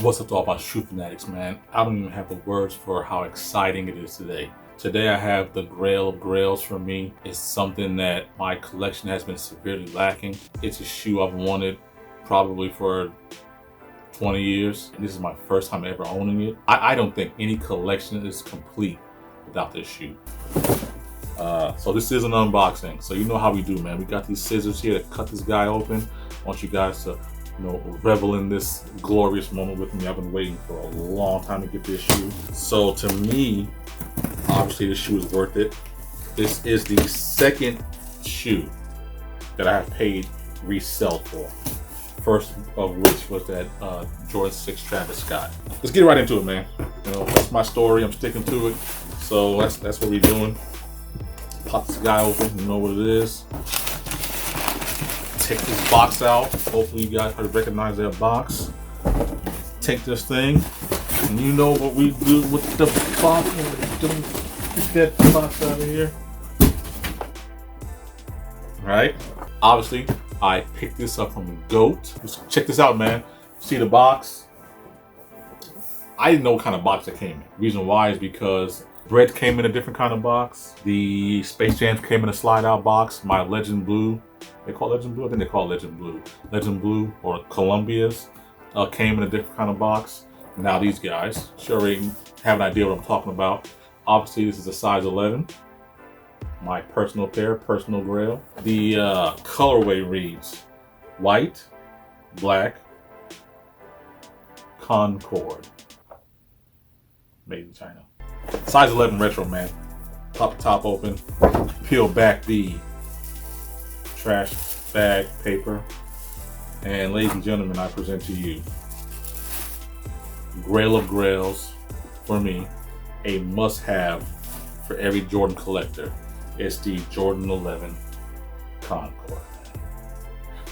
What's up to all my shoe fanatics, man? I don't even have the words for how exciting it is today. Today I have the grail of grails for me. It's something that my collection has been severely lacking. It's a shoe I've wanted probably for 20 years, and this is my first time ever owning it. I don't think any collection is complete without this shoe. So this is an unboxing. So you know how we do, man. We got these scissors here to cut this guy open. I want you guys to revel in this glorious moment with me. I've been waiting for a long time to get this shoe. So to me, obviously this shoe is worth it. This is the second shoe that I have paid resell for. First of which was that Jordan 6 Travis Scott. Let's get right into it, man. That's my story. I'm sticking to it. So that's what we're doing. Pop this guy open. You know what it is. Take this box out. Hopefully you guys recognize that box. Take this thing, and you know what we do with the box. Get that box out of here. All right. Obviously, I picked this up from GOAT. Just check this out, man. See the box? I didn't know what kind of box it came in. Reason why is because Bread came in a different kind of box. The Space Jams came in a slide-out box. My Legend Blue. They call it Legend Blue? I think they call it Legend Blue. Legend Blue or Columbia's came in a different kind of box. Now these guys sure have an idea what I'm talking about. Obviously this is a size 11. My personal pair, personal grail. The colorway reads white, black, Concord. Made in China. Size 11 retro, man. Pop the top open. Peel back the trash bag paper, and ladies and gentlemen, I present to you grail of grails for me, a must-have for every Jordan collector. It's the Jordan 11 Concord.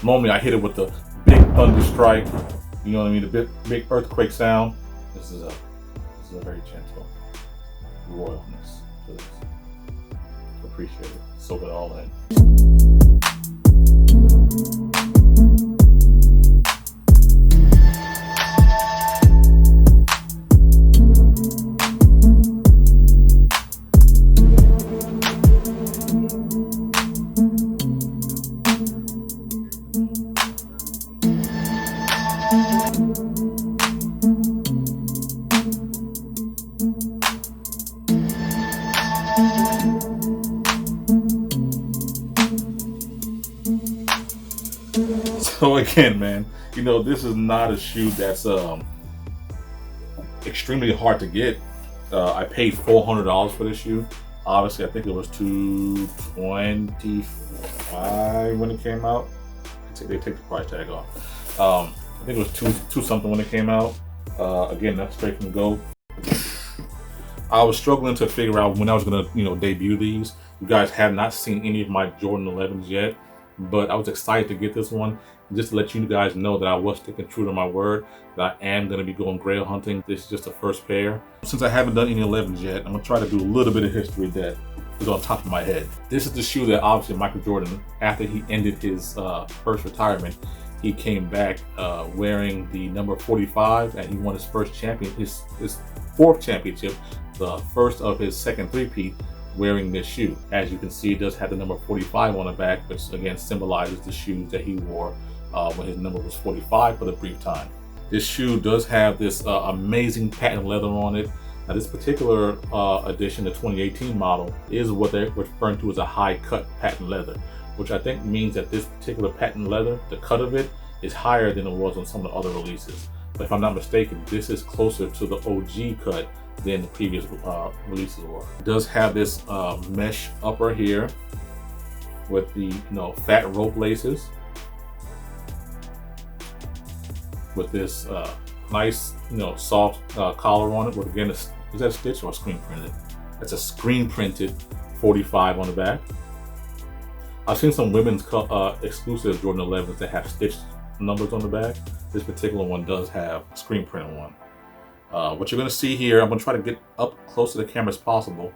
Normally I hit it with the big thunder strike, you know what I mean, the big earthquake sound. This is a very gentle royalness to this. Appreciate it. Soak it all in. So again, man, this is not a shoe that's extremely hard to get. I paid $400 for this shoe. Obviously, I think it was $225 when it came out. They take the price tag off. I think it was two something when it came out. Again, that's straight from GOAT. I was struggling to figure out when I was gonna, debut these. You guys have not seen any of my Jordan 11s yet, but I was excited to get this one. Just to let you guys know that I was sticking true to my word, that I am going to be going grail hunting. This is just the first pair. Since I haven't done any 11s yet, I'm going to try to do a little bit of history that is on top of my head. This is the shoe that obviously Michael Jordan, after he ended his first retirement, he came back wearing the number 45, and he won his first his fourth championship, the first of his second three-peat, wearing this shoe. As you can see, it does have the number 45 on the back, which again symbolizes the shoes that he wore when his number was 45 for the brief time. This shoe does have this amazing patent leather on it. Now this particular edition, the 2018 model, is what they're referring to as a high cut patent leather, which I think means that this particular patent leather, the cut of it, is higher than it was on some of the other releases. But if I'm not mistaken, this is closer to the OG cut than the previous releases were. It does have this mesh upper here with the fat rope laces, with this nice soft collar on it. With again, is that a stitch or a screen printed? That's a screen printed 45 on the back. I've seen some women's exclusive Jordan 11s that have stitched numbers on the back. This particular one does have a screen print one. What you're going to see here, I'm going to try to get up close to the camera as possible,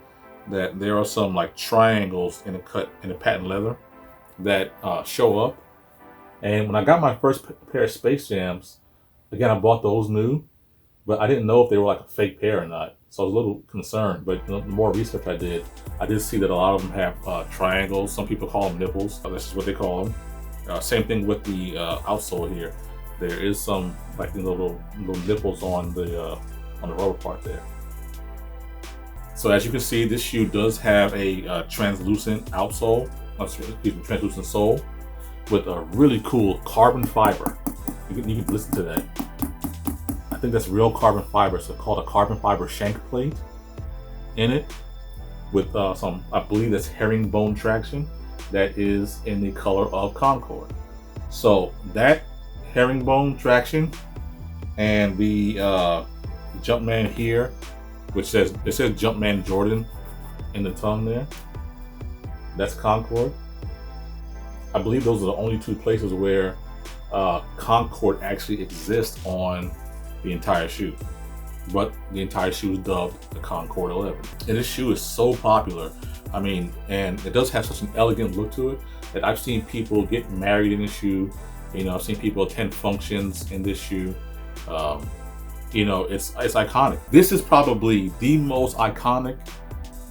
that there are some like triangles in the patent leather that show up. And when I got my first pair of Space Jams, again, I bought those new. but I didn't know if they were like a fake pair or not. So I was a little concerned, but the more research I did see that a lot of them have triangles. Some people call them nipples. This is what they call them. Same thing with the outsole here. There is some like little nipples on the rubber part there. So as you can see, this shoe does have a translucent outsole, translucent sole with a really cool carbon fiber. You can listen to that. I think that's real carbon fiber. So called a carbon fiber shank plate in it with some, I believe that's herringbone traction that is in the color of Concord. So that herringbone traction and the Jumpman here, which says Jumpman Jordan in the tongue there, that's Concord. I believe those are the only two places where Concord actually exists on the entire shoe, but the entire shoe is dubbed the Concord 11. And this shoe is so popular. I mean, and it does have such an elegant look to it that I've seen people get married in this shoe. You know, I've seen people attend functions in this shoe. You know, it's iconic. This is probably the most iconic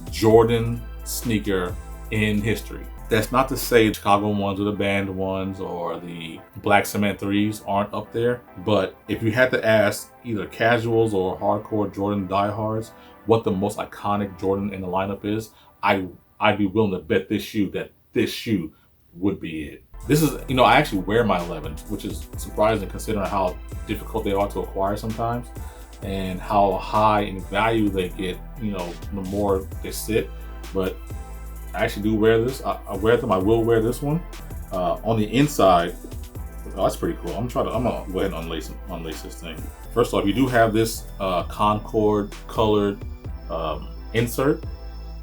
Jordan sneaker in history. That's not to say Chicago ones or the band ones or the black cement 3s aren't up there, but if you had to ask either casuals or hardcore Jordan diehards what the most iconic Jordan in the lineup is, I'd be willing to bet this shoe would be it. This is, you know, I actually wear my 11s, which is surprising considering how difficult they are to acquire sometimes and how high in value they get, you know, the more they sit. But I actually do wear this. I wear them. I will wear this one. On the inside, oh, that's pretty cool. I'm gonna go ahead and unlace this thing. First off, you do have this Concord colored insert,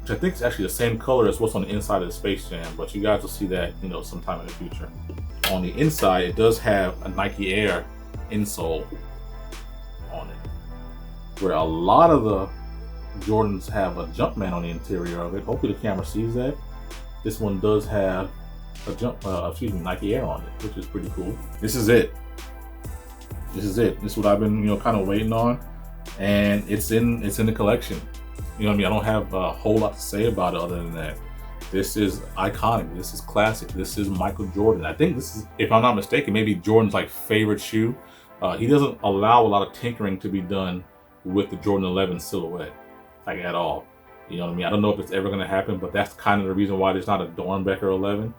which I think is actually the same color as what's on the inside of the Space Jam, but you guys will see that, you know, sometime in the future. On the inside, it does have a Nike Air insole on it, where a lot of the Jordans have a Jumpman on the interior of it. Hopefully the camera sees that. This one does have a Nike Air on it, which is pretty cool. This is it. This is what I've been, you know, kind of waiting on, and it's in the collection. You know what I mean? I don't have a whole lot to say about it other than that. This is iconic. This is classic. This is Michael Jordan. I think this is, if I'm not mistaken, maybe Jordan's like favorite shoe. He doesn't allow a lot of tinkering to be done with the Jordan 11 silhouette, like at all. You know what I mean? I don't know if it's ever going to happen, but that's kind of the reason why there's not a Dornbecker 11,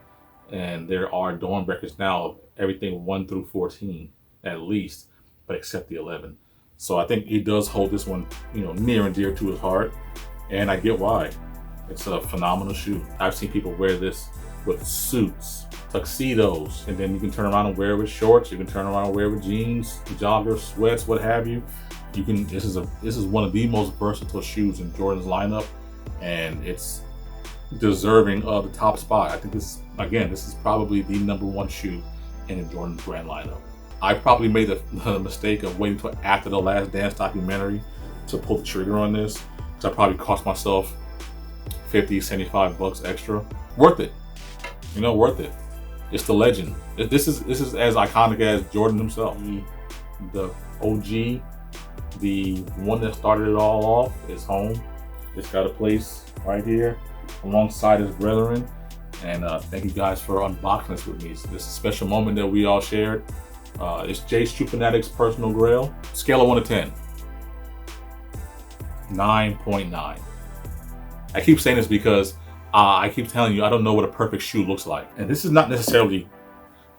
and there are Dornbeckers now of everything 1 through 14 at least, but except the 11. So I think he does hold this one, you know, near and dear to his heart, and I get why. It's a phenomenal shoe. I've seen people wear this with suits, tuxedos, and then you can turn around and wear it with shorts. You can turn around and wear it with jeans, joggers, sweats, what have you. You can. This is one of the most versatile shoes in Jordan's lineup, and it's deserving of the top spot. I think this is probably the #1 shoe in the Jordan brand lineup. I probably made the mistake of waiting until after the Last Dance documentary to pull the trigger on this, because I probably cost myself $50, $75 extra. Worth it, you know, worth it. It's the legend. This is as iconic as Jordan himself. The OG, the one that started it all off, is home. It's got a place right here alongside his brethren. And thank you guys for unboxing this with me. This is a special moment that we all shared. It's Jay Shoe Fanatic's personal grail. Scale of 1 to 10. 9.9. I keep saying this because I keep telling you I don't know what a perfect shoe looks like. And this is not necessarily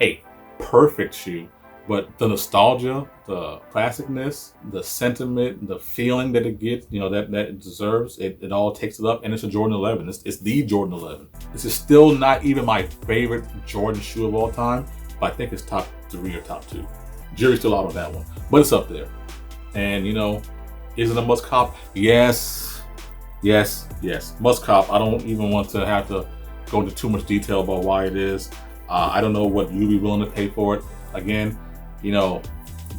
a perfect shoe, but the nostalgia, the classicness, the sentiment, the feeling that it gets, you know, that it deserves, it all takes it up. And it's a Jordan 11. It's the Jordan 11. This is still not even my favorite Jordan shoe of all time, but I think it's top 3 or top 2. Jury's still out on that one, but it's up there. And you know, is it a must cop? Yes. Must cop. I don't even want to have to go into too much detail about why it is. I don't know what you'd be willing to pay for it. Again, you know,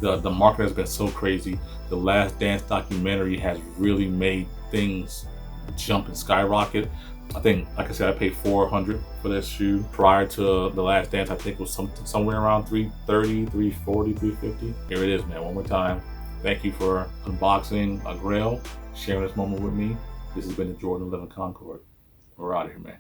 the market has been so crazy. The Last Dance documentary has really made things jump and skyrocket. I think, like I said, I paid $400 for this shoe. Prior to the Last Dance, I think it was somewhere around $330, $340, $350. Here it is, man. One more time. Thank you for unboxing a grail, sharing this moment with me. This has been the Jordan 11 Concord. We're out of here, man.